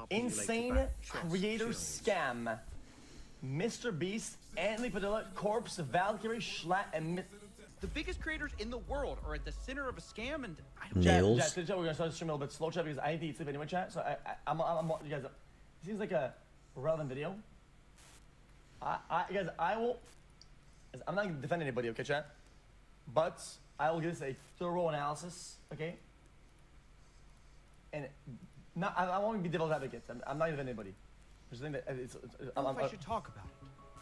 Insane creator scam. Mr. Beast, Anthony Padilla, Corpse, Valkyrie, Schlatt, and the biggest creators in the world are at the center of a scam, and I don't. Nails. Chat, we're gonna start the stream a little bit slow, chat, because I need to eat sleep anyway, chat. So I'm you guys. It seems like a relevant video. Guys, I'm not gonna defend anybody, okay, chat? But I will give this a thorough analysis, okay? And I won't be devil's advocate. I'm not even anybody. There's a thing that I should talk about it.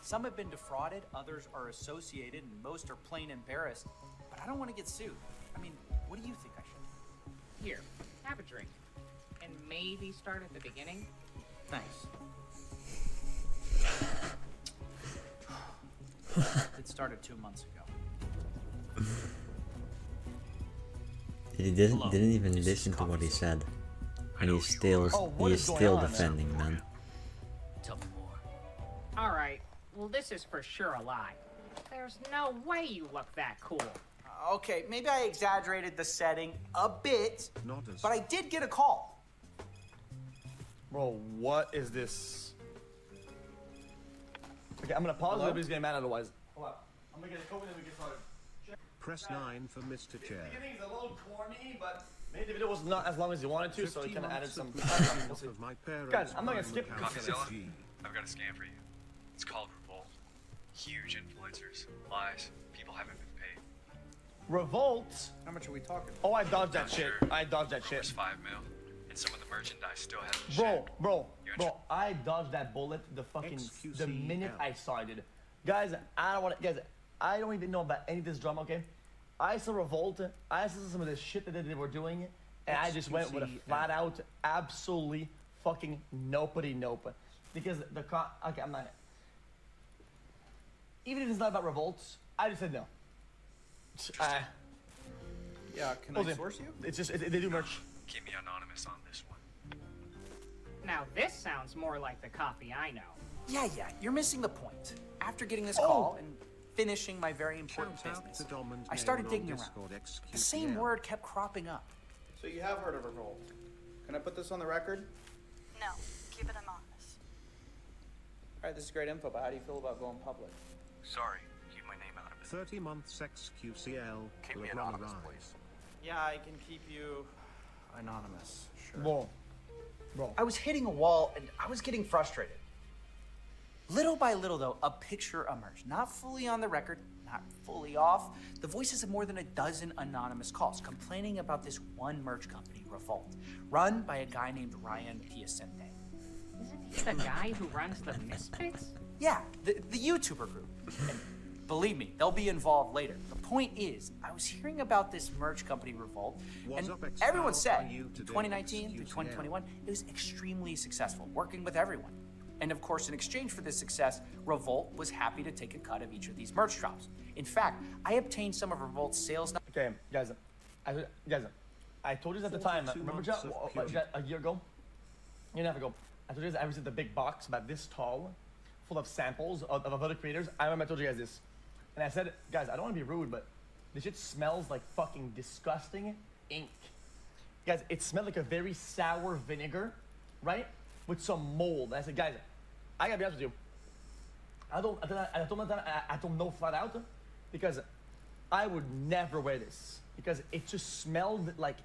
Some have been defrauded, others are associated, and most are plain embarrassed. But I don't want to get sued. I mean, what do you think I should? Here, have a drink. And maybe start at the beginning. Thanks. It started 2 months ago. He didn't even listen to what he said. And he's still defending, man. Tell me more. All right. Well, this is for sure a lie. There's no way you look that cool. Okay, maybe I exaggerated the setting a bit, but I did get a call. Bro, what is this? Okay, I'm gonna pause. Nobody's getting mad otherwise. Hold on. I'm gonna get a COVID and we get started. Press 9 for Mr. Chair. The beginning is a little corny, but maybe the video was not as long as you wanted to, so it kind of added some. Guys, I'm not gonna skip. Coffeezilla, I've got a scam for you. It's called Revolt. Huge influencers, lies, people haven't been paid. Revolt? How much are we talking? Oh, I dodged that shit. I dodged that shit. 5 mil, and some of the merchandise still hasn't shipped. Bro, I dodged that bullet the minute I saw it. Guys, I don't even know about any of this drama, okay? I saw Revolt, I saw some of the shit that they were doing, and I just went with a flat out, absolutely fucking nopity nope. Because okay, I'm not. Even if it's not about Revolts, I just said no. Yeah, can I source you? It's just, they do merch. Keep me anonymous on this one. Now this sounds more like the coffee I know. Yeah, you're missing the point. After getting this call and finishing my very important business, I started digging around. The same word kept cropping up. So you have heard of Revolt. Can I put this on the record? No, keep it anonymous. All right, this is great info, but how do you feel about going public? Sorry, keep my name out of it. 30 months xQcl. Keep me anonymous, please. Yeah, I can keep you anonymous. Sure. Bro. I was hitting a wall and I was getting frustrated. Little by little, though, a picture emerged. Not fully on the record, not fully off. The voices of more than a dozen anonymous calls complaining about this one merch company, Revolt, run by a guy named Ryan Piacente. Isn't he the guy who runs the Misfits? Yeah, the YouTuber group. And believe me, they'll be involved later. The point is, I was hearing about this merch company, Revolt, and everyone said, 2019 through 2021, it was extremely successful, working with everyone. And of course, in exchange for this success, Revolt was happy to take a cut of each of these merch drops. In fact, I obtained some of Revolt's sales. Okay, guys, I told you at the time, remember a year ago? A year and a half ago, I told you guys I received the big box about this tall, full of samples of other creators. I remember I told you guys this. And I said, guys, I don't want to be rude, but this shit smells like fucking disgusting ink. Guys, it smelled like a very sour vinegar, right? With some mold. And I said, guys, I gotta be honest with you. I told them no flat out because I would never wear this because it just smelled like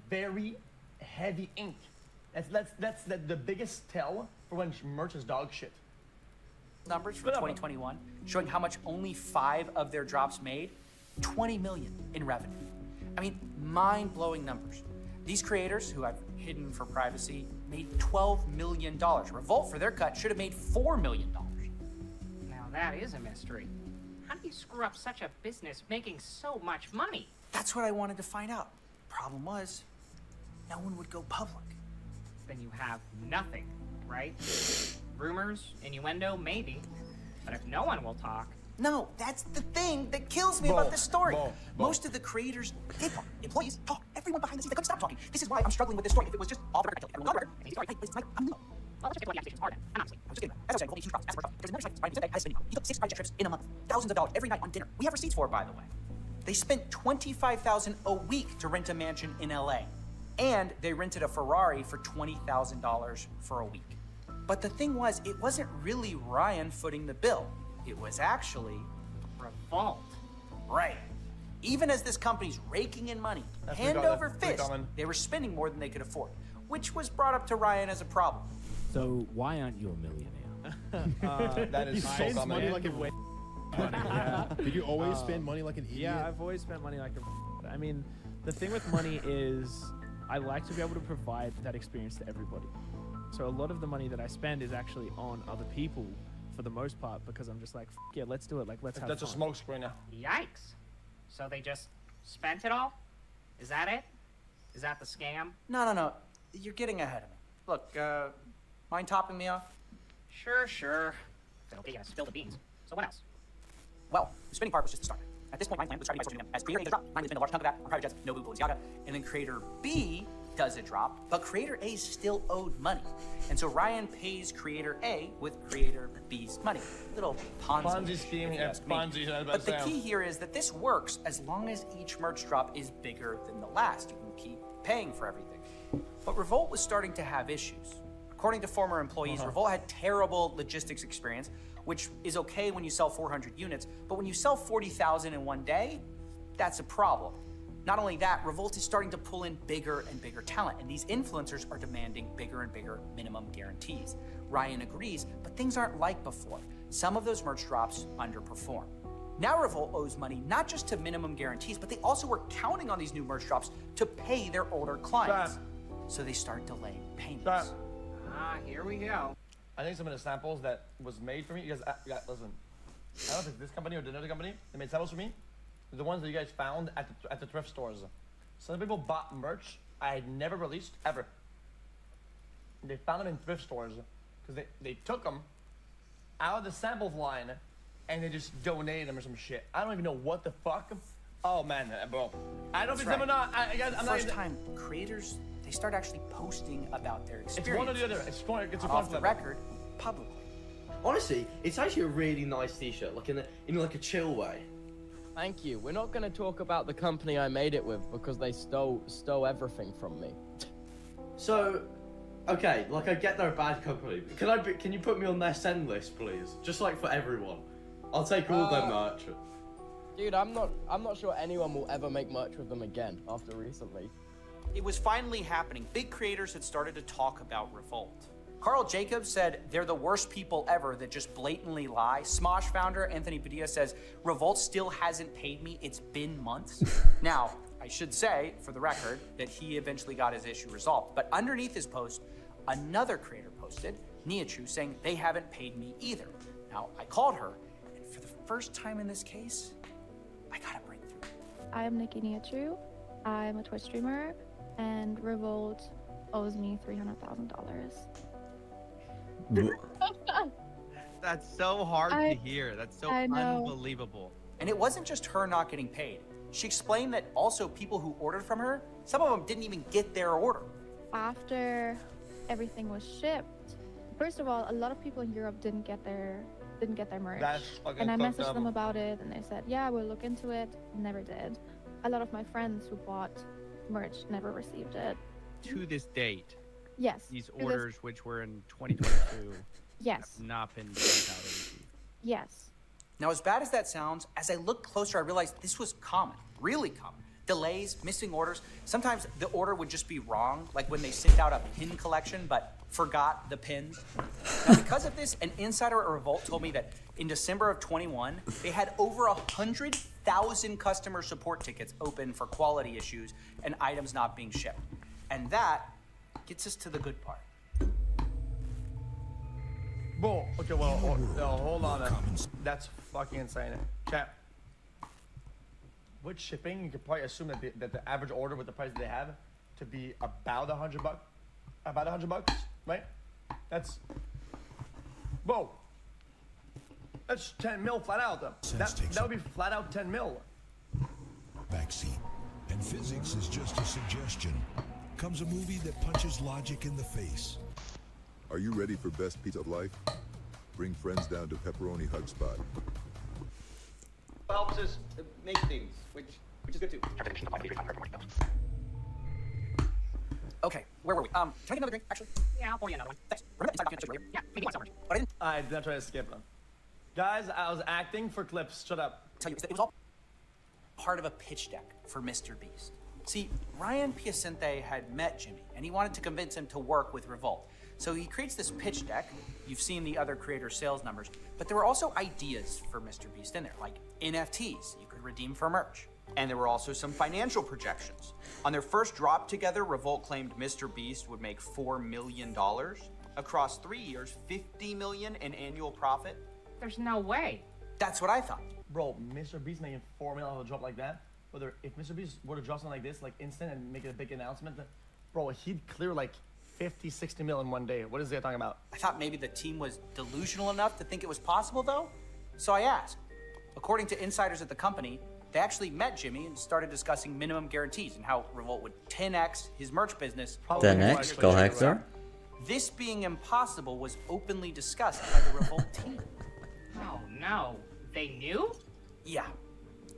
very heavy ink. That's the biggest tell for when merch is dog shit. Numbers for 2021 showing how much only 5 of their drops made, 20 million in revenue. I mean, mind-blowing numbers. These creators, who I've hidden for privacy, made $12 million. Revolt, for their cut, should have made $4 million. Now that is a mystery. How do you screw up such a business making so much money? That's what I wanted to find out. Problem was, no one would go public. Then you have nothing, right? Rumors, innuendo, maybe. But if no one will talk... No, that's the thing that kills me about this story. Most of the creators did talk. Employees talk. Everyone behind the scenes, they couldn't stop talking. This is why I'm struggling with this story. If it was just all the record, everyone on the record. Hey, Mike, I'm new. Well, let's just take what the accusations are then. Honestly. I was just kidding. As I was saying, only 2 drops. As for there's another site, Ryan Vicente, has spending. He took 6 private jet trips in a month. Thousands of dollars every night on dinner. We have receipts for it, by the way. They spent $25,000 a week to rent a mansion in LA. And they rented a Ferrari for $20,000 for a week. But the thing was, it wasn't really Ryan footing the bill. It was actually Revolt. Right. Even as this company's raking in money, hand over fist, they were spending more than they could afford, which was brought up to Ryan as a problem. So why aren't you a millionaire? That is so common. Money like a yeah. Did you always spend money like an idiot? Yeah, I've always spent money like a... I mean, the thing with money is I like to be able to provide that experience to everybody. So a lot of the money that I spend is actually on other people for the most part, because I'm just like, yeah, let's do it. Like, let's have fun. That's a smoke screen now. Yikes. So they just spent it all? Is that it? Is that the scam? No. You're getting ahead of me. Look, mind topping me off? Sure. Filthy, gonna spill the beans. So what else? Well, the spending part was just the start. At this point, Ryan's plan was starting by sourcing them. As creator A does a drop, Ryan would spend a large chunk of that on private jets, no Google, Yaga. And then creator B does a drop, but creator A still owed money. And so Ryan pays creator A with creator B's money. Little Ponzi scheme, yeah, Ponzi. But the key here is that this works as long as each merch drop is bigger than the last. You can keep paying for everything. But Revolt was starting to have issues. According to former employees, Revolt had terrible logistics experience, which is okay when you sell 400 units, but when you sell 40,000 in one day, that's a problem. Not only that, Revolt is starting to pull in bigger and bigger talent, and these influencers are demanding bigger and bigger minimum guarantees. Ryan agrees, but things aren't like before. Some of those merch drops underperform. Now Revolt owes money not just to minimum guarantees, but they also were counting on these new merch drops to pay their older clients. So they start delaying payments. Here we go. I think some of the samples that was made for me, you guys, listen, I don't know if it's this company or another company that made samples for me. The ones that you guys found at the thrift stores. Some people bought merch I had never released ever. They found them in thrift stores because they took them out of the samples line and they just donated them or some shit. I don't even know what the fuck. Oh man, bro. I don't know if it's them or not. I'm First time creators, they start actually posting about their experience. It's one or the other. It's off the record, publicly. Honestly, it's actually a really nice t-shirt, like in like a chill way. Thank you. We're not going to talk about the company I made it with because they stole everything from me. So, okay, like I get they're a bad company. Can you put me on their send list, please? Just like for everyone. I'll take all their merch. Dude, I'm not sure anyone will ever make merch with them again after recently. It was finally happening. Big creators had started to talk about Revolt. Carl Jacobs said they're the worst people ever that just blatantly lie. Smosh founder Anthony Padilla says Revolt still hasn't paid me. It's been months. Now, I should say, for the record, that he eventually got his issue resolved. But underneath his post, another creator posted, Niachu, saying they haven't paid me either. Now, I called her, and for the first time in this case, I got a breakthrough. I'm Nikki Niachu. I'm a Twitch streamer, and Revolt owes me $300,000. That's so hard to hear. That's so unbelievable. And it wasn't just her not getting paid. She explained that also people who ordered from her, some of them didn't even get their order. After everything was shipped, first of all, a lot of people in Europe didn't get their merch. And I messaged them about it, and they said, yeah, we'll look into it. Never did. A lot of my friends who bought merch never received it. To this date. Yes. These orders, which were in 2022, yes, have not been sent out or received. Yes. Now, as bad as that sounds, as I looked closer, I realized this was common, really common. Delays, missing orders. Sometimes the order would just be wrong, like when they sent out a pin collection but forgot the pins. Now, because of this, an insider at Revolt told me that in December of 21, they had over 100,000 customer support tickets open for quality issues and items not being shipped. And that gets us to the good part. Whoa, okay, well, hold on. That's fucking insane. Chat. With shipping, you could probably assume that the average order with the price they have to be about $100, right? That's, whoa. That's 10 mil flat out though. That would be flat out 10 mil. Backseat. And physics is just a suggestion. Comes a movie that punches logic in the face. Are you ready for best pizza of life? Bring friends down to Pepperoni Hug Spot. Helps us make things, which is good too. Okay, where were we? Can I get another drink, actually? Yeah, I'll pour you another one. Thanks. Remember that inside later? Yeah, maybe once so much. But I didn't. I did not try to skip them. Guys, I was acting for clips. Shut up. Tell you, it was all part of a pitch deck for Mr. Beast. See, Ryan Piacente had met Jimmy, and he wanted to convince him to work with Revolt. So he creates this pitch deck. You've seen the other creator sales numbers, but there were also ideas for Mr. Beast in there, like NFTs you could redeem for merch. And there were also some financial projections. On their first drop together, Revolt claimed Mr. Beast would make $4 million. Across 3 years, $50 million in annual profit. There's no way. That's what I thought. Bro, Mr. Beast making $4 million on a drop like that? Whether if Mr. Beast were to drop something like this, like instant, and make it a big announcement, bro, he'd clear like 50, 60 million in one day. What is he talking about? I thought maybe the team was delusional enough to think it was possible, though. So I asked. According to insiders at the company, they actually met Jimmy and started discussing minimum guarantees and how Revolt would 10x his merch business. 10x? Go Hector? This being impossible was openly discussed by the Revolt team. Oh no, they knew? Yeah,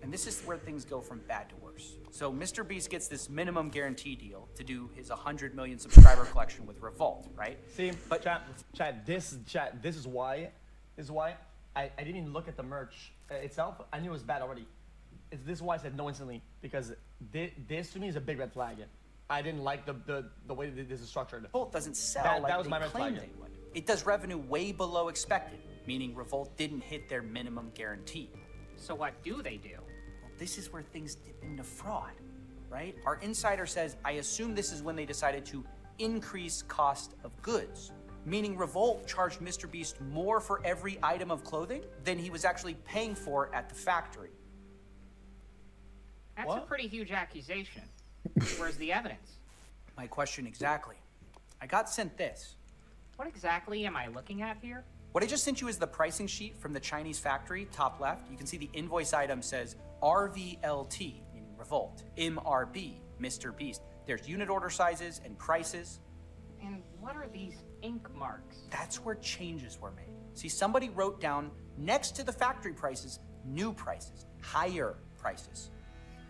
and this is where things go from bad to worse. So Mr. Beast gets this minimum guarantee deal to do his 100 million subscriber collection with Revolt, right? See, but this is why I didn't even look at the merch itself. I knew it was bad already. This is why I said no instantly, because this to me is a big red flag. I didn't like the way that this is structured. Revolt doesn't sell that was my red flag. They would. It does revenue way below expected, meaning Revolt didn't hit their minimum guarantee. So what do they do? Well, this is where things dip into fraud, right? Our insider says, I assume this is when they decided to increase cost of goods, meaning Revolt charged Mr. Beast more for every item of clothing than he was actually paying for at the factory. That's a pretty huge accusation. Where's the evidence? My question exactly. I got sent this. What exactly am I looking at here? What I just sent you is the pricing sheet from the Chinese factory, top left. You can see the invoice item says RVLT, meaning Revolt, MRB, Mr. Beast. There's unit order sizes and prices. And what are these ink marks? That's where changes were made. See, somebody wrote down next to the factory prices, new prices, higher prices.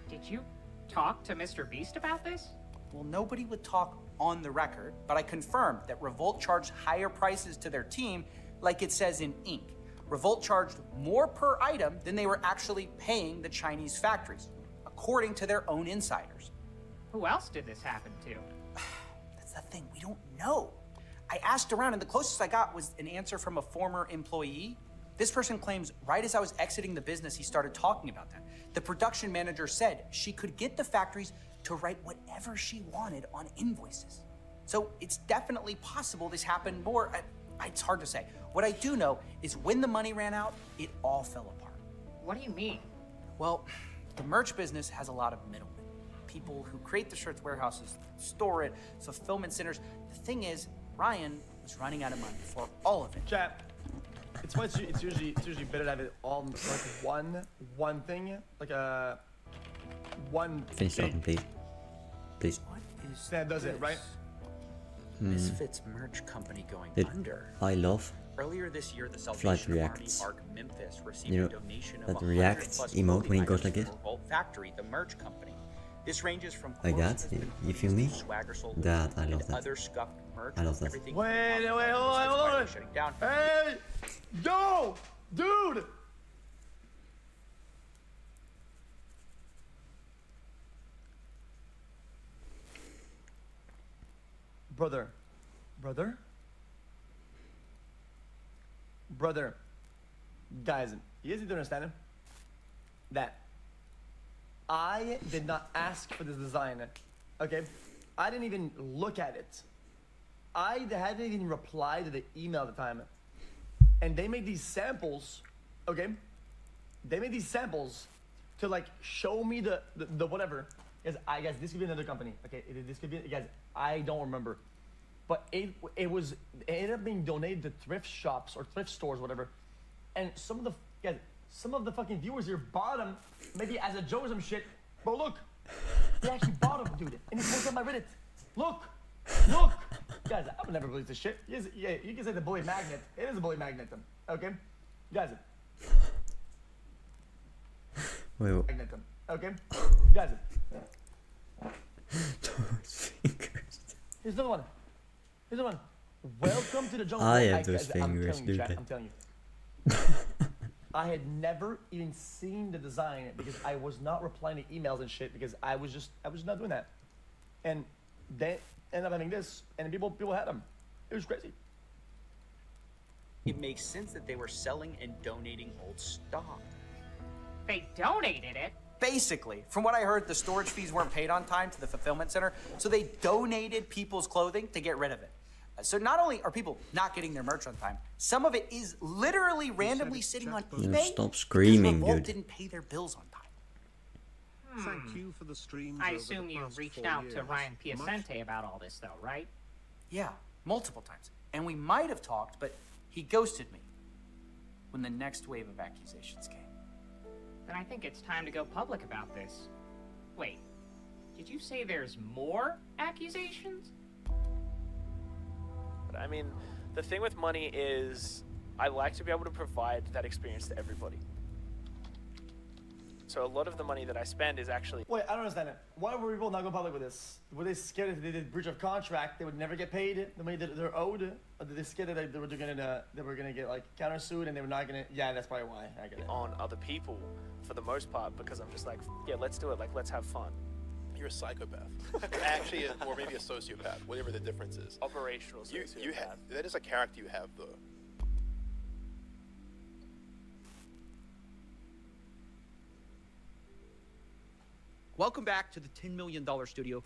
Did you talk to Mr. Beast about this? Well, nobody would talk on the record, but I confirmed that Revolt charged higher prices to their team, like it says in ink. Revolt charged more per item than they were actually paying the Chinese factories, according to their own insiders. Who else did this happen to? That's the thing, we don't know. I asked around, and the closest I got was an answer from a former employee. This person claims right as I was exiting the business, he started talking about that. The production manager said she could get the factories to write whatever she wanted on invoices. So it's definitely possible this happened more. It's hard to say. What I do know is when the money ran out, it all fell apart. What do you mean? Well, the merch business has a lot of middlemen. People who create the shirts warehouses, store it, fulfillment centers. The thing is, Ryan was running out of money for all of it. Chat. It's usually better to have it all in like one thing, like a one. Finish talking, please. Please. What is that does it, right? Misfits merch company going under. I love Earlier this year, the Flight Salvation Army reacts. Arc Memphis received a donation of that 100 reacts plus emote clothing when he goes items like this. from Revolt Factory, the merch company. This ranges from Like that? clothes You feel me? swagger sold That, I love and that. other scuffed merch. I love that. Everything Wait, from hold on. shutting down. Hey, yo, dude. Brother. Guys, you guys need to understand that I did not ask for this design, okay? I didn't even look at it. I hadn't even replied to the email at the time. And they made these samples, okay? They made these samples to like show me the whatever. Guys, this could be another company, okay? This could be, guys, I don't remember. But it ended up being donated to thrift shops or thrift stores, whatever. And some of the fucking viewers here bought them, maybe as a joke or some shit. Bro, look, they actually bought them, dude. And it's posted on my Reddit. Look. Guys, I would never believe this shit. You can say the bully magnet. It is a bully magnet, okay? Guys. Wait. Magnetum, okay? Guys. Those fingers. Here's another one. Here's another one. Welcome to the jungle. I have those fingers, dude. I'm telling you. I had never even seen the design because I was not replying to emails and shit because I was not doing that. And they ended up having this, and people had them. It was crazy. It makes sense that they were selling and donating old stock. They donated it? Basically, from what I heard, the storage fees weren't paid on time to the fulfillment center, so they donated people's clothing to get rid of it. So not only are people not getting their merch on time, some of it is literally randomly sitting on eBay. Stop screaming, Revolt dude. didn't pay their bills on time. Thank you for the streams. I over assume the you past reached 4 out to years. Ryan Piacente about all this, though, right? Yeah, multiple times. And we might have talked, but he ghosted me when the next wave of accusations came. Then I think it's time to go public about this. Wait, did you say there's more accusations? But I mean, the thing with money is I like to be able to provide that experience to everybody. So a lot of the money that I spend is actually... Wait, I don't understand it. Why were people not going public with this? Were they scared if they did breach of contract, they would never get paid the money that they're owed? Or did they scared that they were gonna get like countersued and they were not gonna? Yeah, that's probably why. I get it. On other people, for the most part, because I'm just like, yeah, let's do it. Like, let's have fun. You're a psychopath. Actually, or maybe a sociopath, whatever the difference is. Operational sociopath. You have, that is a character you have, though. Welcome back to the $10 million studio.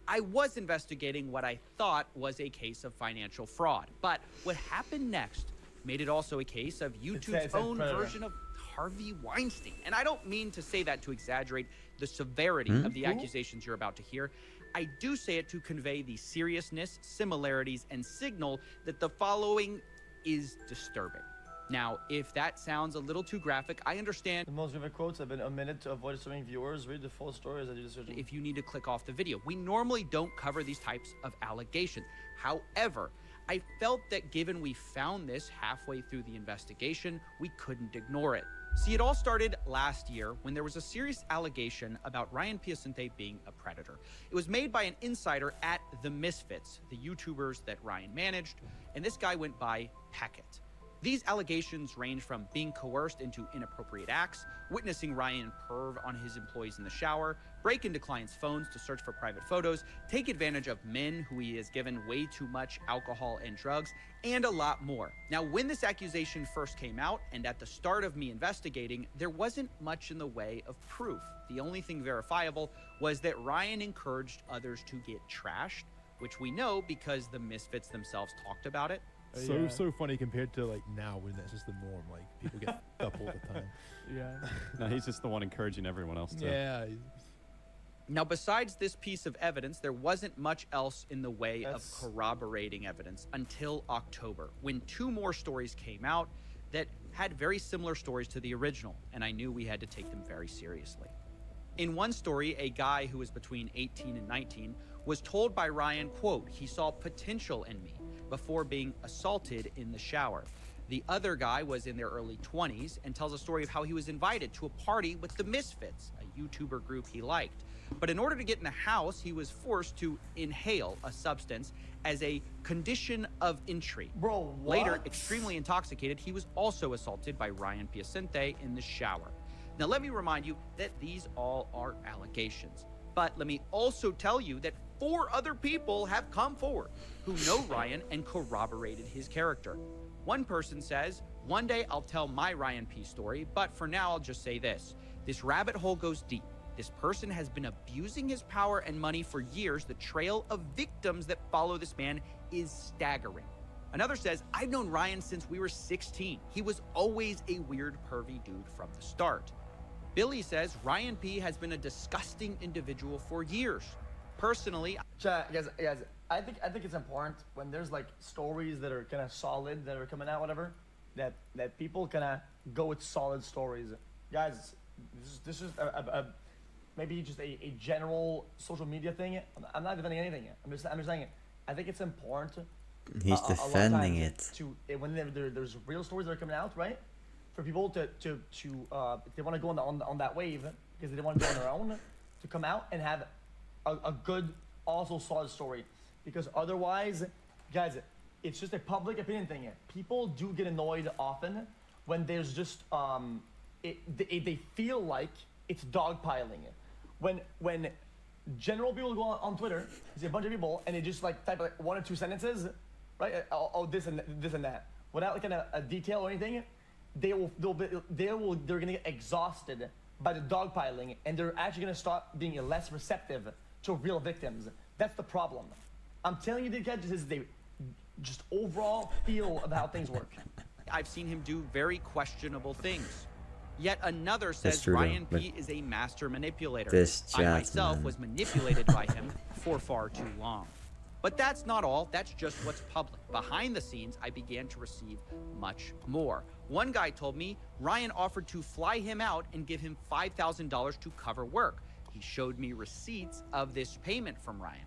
I was investigating what I thought was a case of financial fraud, but what happened next made it also a case of YouTube's own version of Harvey Weinstein. And I don't mean to say that to exaggerate the severity of the accusations you're about to hear. I do say it to convey the seriousness, similarities, and signal that the following is disturbing. Now, if that sounds a little too graphic, I understand. The most vivid quotes have been omitted to avoid disturbing viewers. Read the full story as I do the searching. If you need to click off the video. We normally don't cover these types of allegations. However, I felt that given we found this halfway through the investigation, we couldn't ignore it. See, it all started last year when there was a serious allegation about Ryan Piacente being a predator. It was made by an insider at The Misfits, the YouTubers that Ryan managed, and this guy went by Peckett. These allegations range from being coerced into inappropriate acts, witnessing Ryan perv on his employees in the shower, break into clients' phones to search for private photos, take advantage of men who he has given way too much alcohol and drugs, and a lot more. Now, when this accusation first came out, and at the start of me investigating, there wasn't much in the way of proof. The only thing verifiable was that Ryan encouraged others to get trashed, which we know because the Misfits themselves talked about it. So funny compared to like now when that's just the norm. Like people get f***ed up all the time. Yeah. No, he's just the one encouraging everyone else to. Yeah. Now, besides this piece of evidence, there wasn't much else in the way of corroborating evidence until October, when 2 more stories came out that had very similar stories to the original, and I knew we had to take them very seriously. In one story, a guy who was between 18 and 19 was told by Ryan, quote, he saw potential in me before being assaulted in the shower. The other guy was in their early 20s and tells a story of how he was invited to a party with the Misfits, a YouTuber group he liked. But in order to get in the house, he was forced to inhale a substance as a condition of entry. Bro, what? Later, extremely intoxicated, he was also assaulted by Ryan Piacente in the shower. Now, let me remind you that these all are allegations. But let me also tell you that 4 other people have come forward who know Ryan and corroborated his character. One person says, one day I'll tell my Ryan P story, but for now I'll just say this. This rabbit hole goes deep. This person has been abusing his power and money for years. The trail of victims that follow this man is staggering. Another says, I've known Ryan since we were 16. He was always a weird, pervy dude from the start. Billy says Ryan P has been a disgusting individual for years. Personally, guys, I think it's important when there's like stories that are kind of solid that are coming out, whatever, that people kind of go with solid stories. Guys, this is maybe just a general social media thing. I'm not defending anything. I'm just saying it. I think it's important. He's defending it. When there's real stories that are coming out, right? For people to if they want to go on that wave because they want to go on their own, to come out and have a good, also solid story. Because otherwise, guys, it's just a public opinion thing. People do get annoyed often when there's just they feel like it's dogpiling. When general people go on Twitter, you see a bunch of people and they just like type like 1 or 2 sentences, right? Oh, this and that, without like a detail or anything, they're gonna get exhausted by the dogpiling, and they're actually gonna start being less receptive to real victims. That's the problem. I'm telling you, this is the just overall feel of how things work. I've seen him do very questionable things. Yet another says true, Ryan though, P is a master manipulator. this I chat, myself man. was manipulated by him for far too long. But that's not all. That's just what's public. Behind the scenes, I began to receive much more. One guy told me Ryan offered to fly him out and give him $5,000 to cover work. He showed me receipts of this payment from Ryan.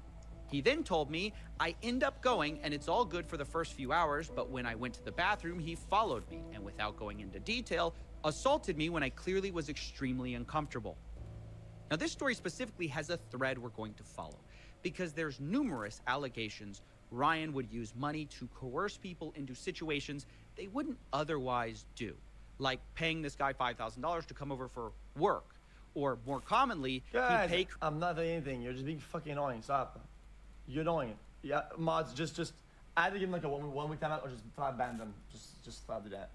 He then told me I end up going and it's all good for the first few hours, but when I went to the bathroom, he followed me and without going into detail, assaulted me when I clearly was extremely uncomfortable. Now, this story specifically has a thread we're going to follow because there's numerous allegations Ryan would use money to coerce people into situations they wouldn't otherwise do, like paying this guy $5,000 to come over for work, or more commonly, Guys, he'd pay... I'm not doing anything. You're just being fucking annoying. Stop. You're annoying. Yeah, mods, just either give him like a one week timeout or just flat ban them. Just flat do that.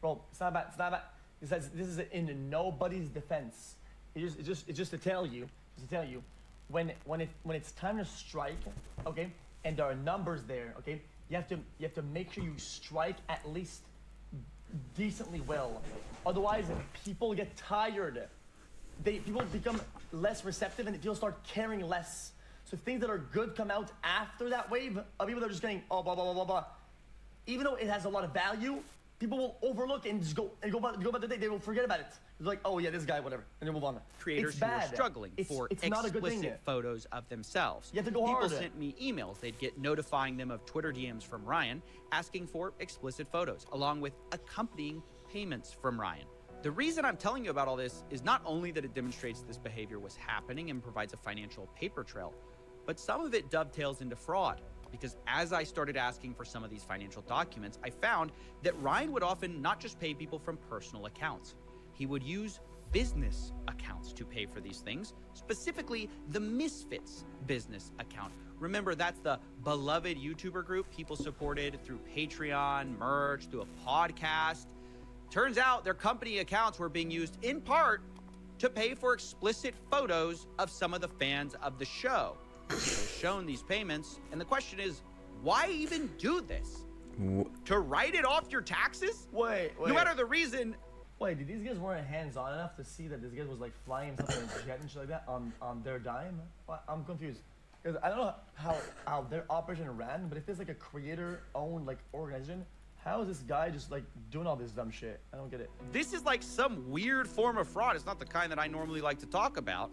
Bro, it's not bad. It's not bad. It says this is in nobody's defense. It's just to tell you, when it's time to strike, okay, and there are numbers there, okay, you have to make sure you strike at least decently well. Otherwise, people get tired. People become less receptive and people start caring less. So things that are good come out after that wave of people that are just getting blah blah blah blah blah. Even though it has a lot of value, people will overlook and just go about the day. They will forget about it. It's like, oh yeah, this guy, whatever, and they move on. Creators who are struggling for explicit photos of themselves. You have to go People harder. sent me emails. They'd get notifying them of Twitter DMs from Ryan asking for explicit photos, along with accompanying payments from Ryan. The reason I'm telling you about all this is not only that it demonstrates this behavior was happening and provides a financial paper trail, but some of it dovetails into fraud. Because as I started asking for some of these financial documents, I found that Ryan would often not just pay people from personal accounts. He would use business accounts to pay for these things, specifically the Misfits business account. Remember, that's the beloved YouTuber group people supported through Patreon, merch, through a podcast. Turns out their company accounts were being used in part to pay for explicit photos of some of the fans of the show. They were shown these payments, and the question is, why even do this? To write it off your taxes? Wait. No matter the reason. Wait, did these guys weren't hands-on enough to see that this guy was like flying something in a jet and shit like that on their dime? I'm confused. Because I don't know how their operation ran, but if there's like a creator-owned like organization, how is this guy just like doing all this dumb shit? I don't get it. This is like some weird form of fraud. It's not the kind that I normally like to talk about.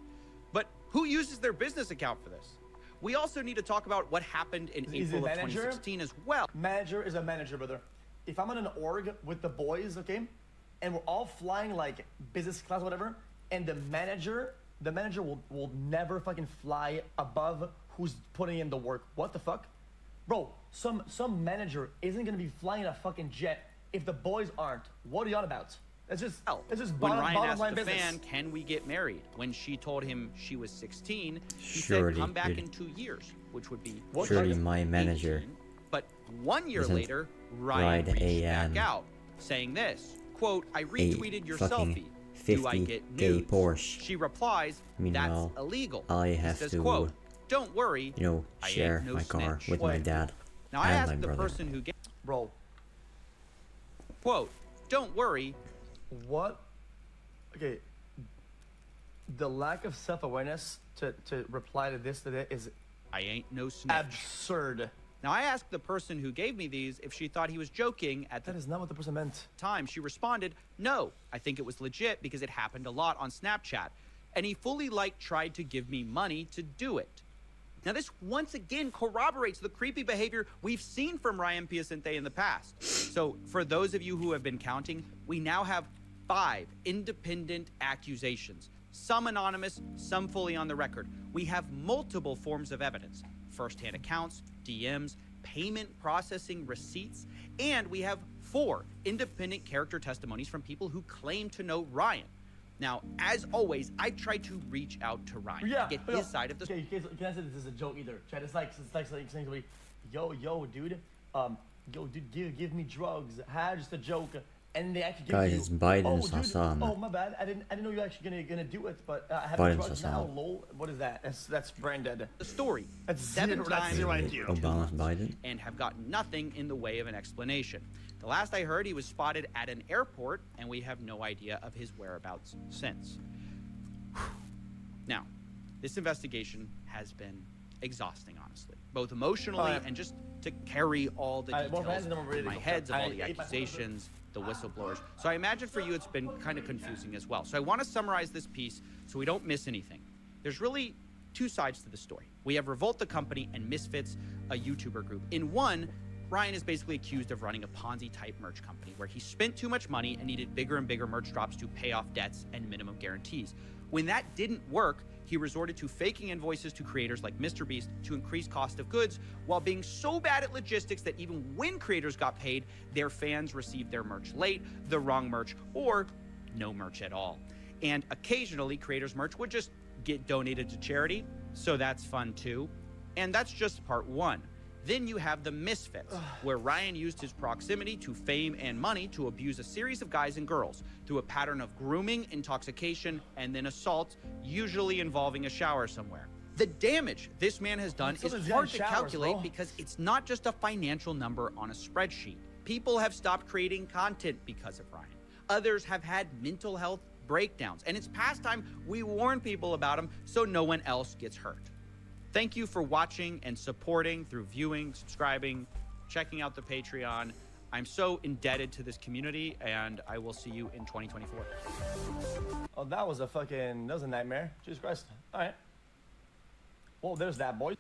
But who uses their business account for this? We also need to talk about what happened in April of 2016 as well. Manager is a manager, brother. If I'm on an org with the boys, okay, and we're all flying like business class, whatever, and the manager will never fucking fly above who's putting in the work. What the fuck? Bro, some manager isn't gonna be flying a fucking jet if the boys aren't. What are you on about? It's just when bottom Ryan asked line the business. fan, can we get married? When she told him she was 16, he Surely, said, come back dude. in 2 years, which would be Surely my manager 18. But 1 year doesn't later, Ryan ride reached a, back out, saying this, quote, I retweeted your fucking selfie. Do I get 50K nudes? Porsche. She replies, Meanwhile, that's illegal. I He have says, to, quote, don't worry, you know, I share ain't no my car snitch. with my dad Now I and my asked the brother. person who gave, bro, quote, don't worry. What? Okay. The lack of self-awareness to reply to this today is I ain't no snitch. Absurd. Now I asked the person who gave me these if she thought he was joking at the That is not what the person meant. time. She responded, no, I think it was legit because it happened a lot on Snapchat. And he fully tried to give me money to do it. Now this once again corroborates the creepy behavior we've seen from Ryan Piacente in the past. So for those of you who have been counting, we now have 5 independent accusations. Some anonymous, some fully on the record. We have multiple forms of evidence. first-hand accounts, DMs, payment processing receipts, and we have 4 independent character testimonies from people who claim to know Ryan. Now, as always, I try to reach out to Ryan to get his side of the story. Okay, you can't say this is a joke either. Chad, it's like saying to somebody, yo, dude, give me drugs. Just a joke. And they actually give Guys, you, it's Biden's dude, Hassan. oh my bad, I didn't know you were actually gonna do it, but I have drugs Hassan. now. Lol, what is that? That's brain dead. The story. That's 7 times Obama's Biden. and have gotten nothing in the way of an explanation. The last I heard, he was spotted at an airport, and we have no idea of his whereabouts since. Now, this investigation has been exhausting, honestly, both emotionally and just to carry all the details in my heads of all the accusations, the whistleblowers. So I imagine for you it's been kind of confusing as well. So I want to summarize this piece so we don't miss anything. There's really 2 sides to the story. We have Revolt the company and Misfits, a YouTuber group. In one, Ryan is basically accused of running a Ponzi-type merch company where he spent too much money and needed bigger and bigger merch drops to pay off debts and minimum guarantees. When that didn't work, he resorted to faking invoices to creators like MrBeast to increase cost of goods, while being so bad at logistics that even when creators got paid, their fans received their merch late, the wrong merch, or no merch at all. And occasionally, creators' merch would just get donated to charity, so that's fun too. And that's just part 1. Then you have the Misfits, where Ryan used his proximity to fame and money to abuse a series of guys and girls through a pattern of grooming, intoxication, and then assault, usually involving a shower somewhere. The damage this man has done is hard to calculate because it's not just a financial number on a spreadsheet. People have stopped creating content because of Ryan. Others have had mental health breakdowns, and it's past time we warn people about them so no one else gets hurt. Thank you for watching and supporting through viewing, subscribing, checking out the Patreon. I'm so indebted to this community, and I will see you in 2024. Oh, that was a nightmare. Jesus Christ. All right. Well, there's that, boy.